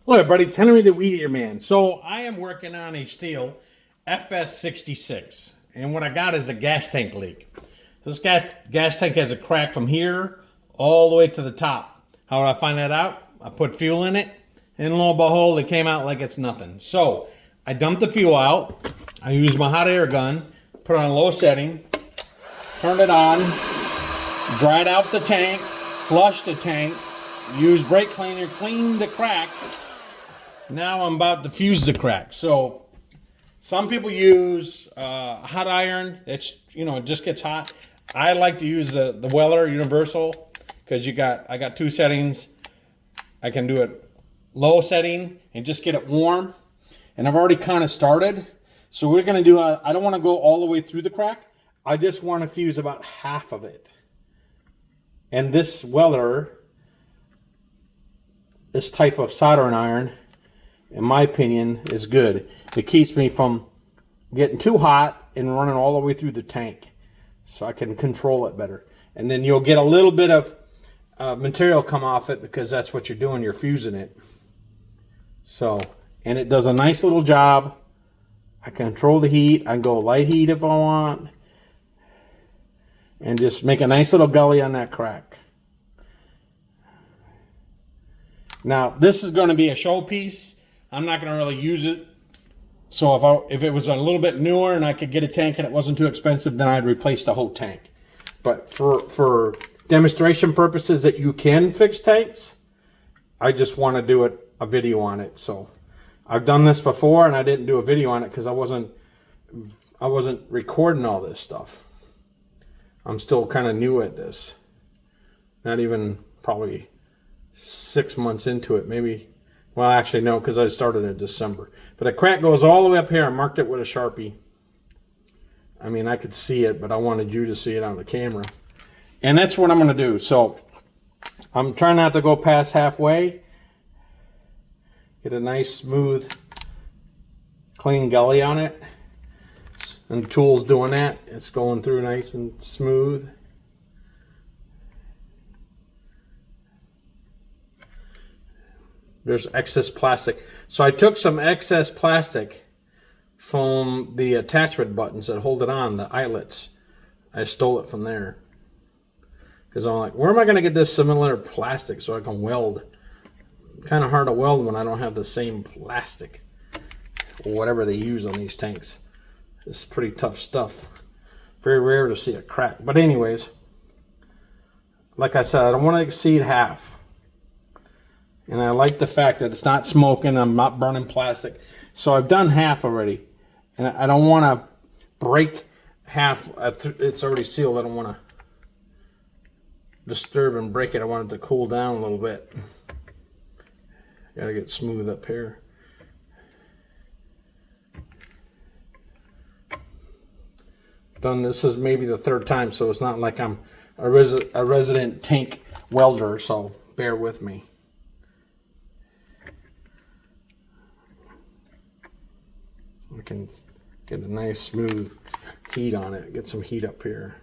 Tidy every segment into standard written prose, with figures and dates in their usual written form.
Hello everybody, it's Henry the Weed Eater Man. So I am working on a Stihl FS 66, and what I got is a gas tank leak. This gas tank has a crack from here all the way to the top. How did I find that out? I put fuel in it, and lo and behold, it came out like it's nothing. So I dumped the fuel out. I used my hot air gun, put it on low setting, turned it on, dried out the tank, flushed the tank, used brake cleaner, cleaned the crack. Now I'm about to fuse the crack. So some people use a hot iron. It's, it just gets hot. I like to use the Weller Universal because I got two settings. I can do it low setting and just get it warm. And I've already kind of started. So we're going to do, I don't want to go all the way through the crack. I just want to fuse about half of it. And this Weller, this type of soldering iron, in my opinion, is good. It keeps me from getting too hot and running all the way through the tank, so I can control it better. And then you'll get a little bit of material come off it because that's what you're doing. You're fusing it. So, and it does a nice little job. I control the heat. I can go light heat if I want, and just make a nice little gully on that crack. Now, this is going to be a showpiece. I'm not going to really use it. So if it was a little bit newer and I could get a tank and it wasn't too expensive, then I'd replace the whole tank. But for demonstration purposes that you can fix tanks, I just want to do a video on it. So I've done this before and I didn't do a video on it because I wasn't recording all this stuff. I'm still kind of new at this. Not even probably 6 months into it, maybe. Well, actually, no, because I started in December. But the crack goes all the way up here. I marked it with a Sharpie. I mean, I could see it, but I wanted you to see it on the camera. And that's what I'm going to do. So I'm trying not to go past halfway. Get a nice, smooth, clean gully on it. And the tool's doing that. It's going through nice and smooth. There's excess plastic. So I took some excess plastic from the attachment buttons that hold it on, the eyelets. I stole it from there. Because I'm like, where am I going to get this similar plastic so I can weld? Kind of hard to weld when I don't have the same plastic. Or whatever they use on these tanks. It's pretty tough stuff. Very rare to see a crack. But anyways, like I said, I don't want to exceed half. And I like the fact that it's not smoking, I'm not burning plastic. So I've done half already. And I don't want to break half. It's already sealed. I don't want to disturb and break it. I want it to cool down a little bit. Got to get smooth up here. Done. This is maybe the third time, so it's not like I'm a resident tank welder, so bear with me. I can get a nice smooth heat on it. Get some heat up here.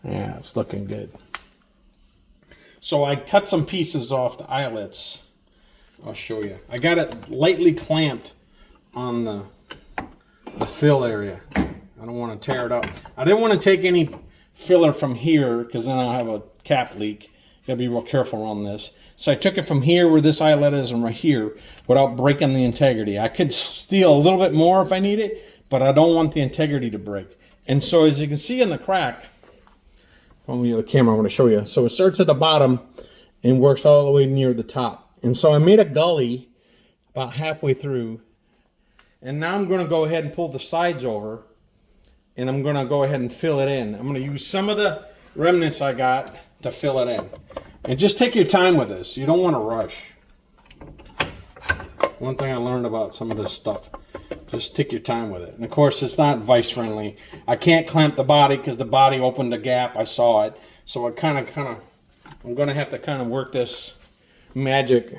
Yeah, it's looking good. So I cut some pieces off the eyelets. I'll show you. I got it lightly clamped on the fill area. I don't want to tear it up. I didn't want to take any filler from here because then I'll have a cap leak. You gotta be real careful on this. So I took it from here where this eyelet is and right here without breaking the integrity. I could steal a little bit more if I need it, but I don't want the integrity to break. And so as you can see in the crack, from the camera I want to show you. So it starts at the bottom and works all the way near the top. And so I made a gully about halfway through. And now I'm going to go ahead and pull the sides over, and I'm going to go ahead and fill it in. I'm going to use some of the remnants I got to fill it in. And just take your time with this. You don't want to rush. One thing I learned about some of this stuff, just take your time with it. And of course, it's not vice friendly. I can't clamp the body because the body opened a gap. I saw it. So I I'm going to have to kind of work this magic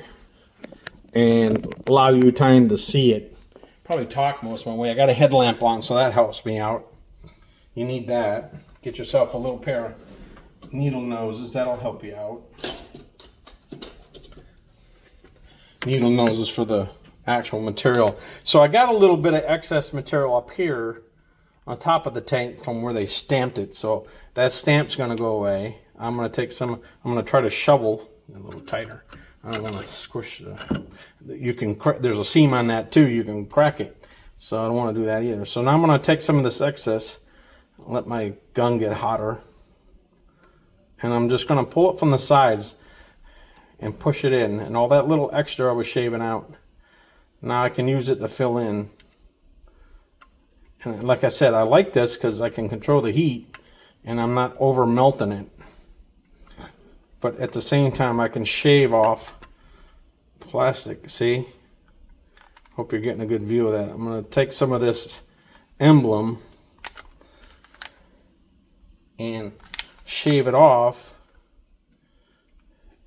and allow you time to see it. Probably talk most of my way. I got a headlamp on, so that helps me out. You need that. Get yourself a little pair of needle noses. That'll help you out. Needle noses for the actual material. So I got a little bit of excess material up here on top of the tank from where they stamped it. So that stamp's going to go away. I'm going to take some, I'm going to try to shovel a little tighter. I don't want to squish you can, there's a seam on that too. You can crack it. So I don't want to do that either. So now I'm going to take some of this excess, let my gun get hotter, and I'm just going to pull it from the sides and push it in. And all that little extra I was shaving out, now I can use it to fill in. And like I said, I like this because I can control the heat and I'm not over melting it. But at the same time, I can shave off plastic. See? Hope you're getting a good view of that. I'm going to take some of this emblem and shave it off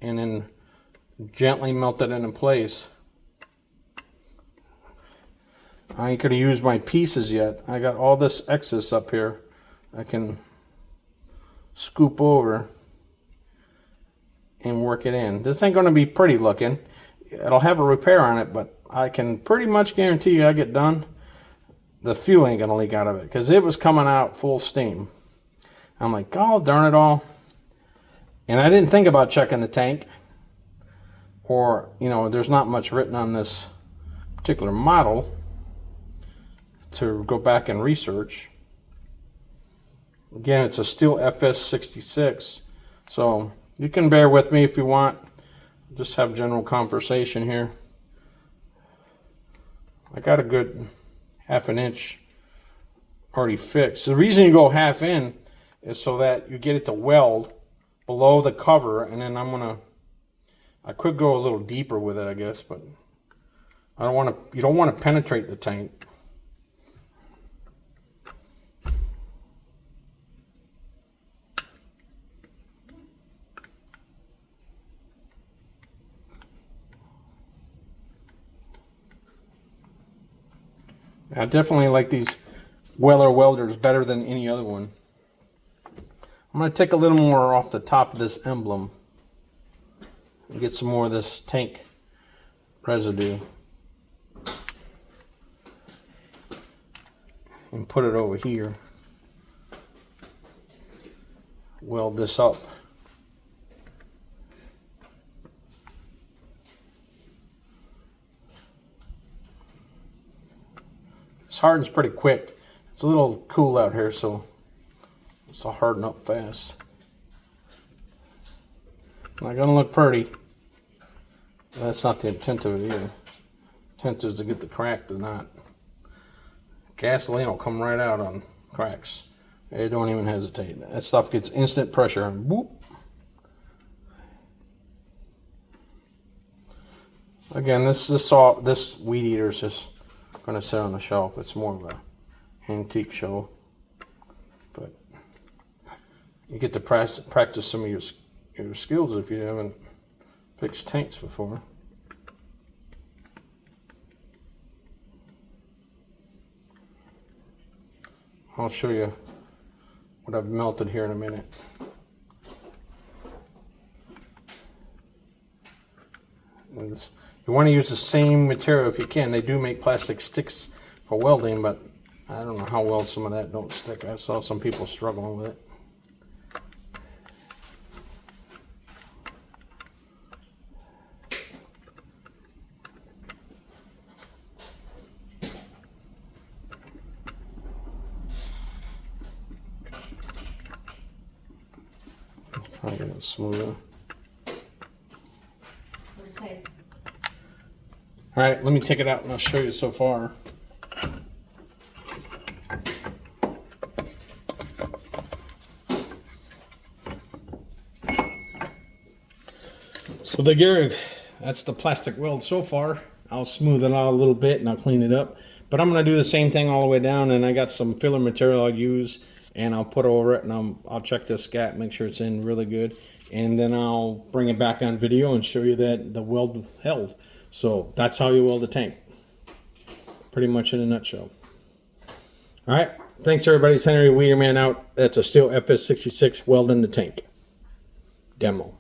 and then gently melt it into place. I ain't going to use my pieces yet. I got all this excess up here. I can scoop over and work it in. This ain't going to be pretty looking. It'll have a repair on it, but I can pretty much guarantee you I get done, the fuel ain't going to leak out of it because it was coming out full steam. I'm like, oh, darn it all. And I didn't think about checking the tank, or, you know, there's not much written on this particular model to go back and research. Again, it's a Stihl FS 66, so you can bear with me if you want. Just have general conversation here. I got a good ½ an inch already fixed. The reason you go half in is so that you get it to weld below the cover, and then I could go a little deeper with it, I guess, but I don't want to. You don't want to penetrate the tank. I definitely like these Weller welders better than any other one. I'm going to take a little more off the top of this emblem and get some more of this tank residue and put it over here. Weld this up. This hardens pretty quick. It's a little cool out here, so it'll harden up fast. Not gonna look pretty. That's not the intent of it either. Intent is to get the crack to not. Gasoline will come right out on cracks. Hey, don't even hesitate. That stuff gets instant pressure and whoop. Again, this weed eater is just going to sit on the shelf. It's more of a antique show, but you get to practice some of your skills if you haven't fixed tanks before. I'll show you what I've melted here in a minute. You want to use the same material if you can. They do make plastic sticks for welding, but I don't know how well some of that don't stick. I saw some people struggling with it. Try to get it smoother. All right, let me take it out and I'll show you so far. So that's the plastic weld so far. I'll smooth it out a little bit and I'll clean it up. But I'm going to do the same thing all the way down, and I got some filler material I'll use, and I'll put over it, and I'll check this gap, make sure it's in really good, and then I'll bring it back on video and show you that the weld held. So that's how you weld the tank. Pretty much in a nutshell. All right. Thanks, everybody. It's Henry Weederman out. That's a Stihl FS 66 welding the tank demo.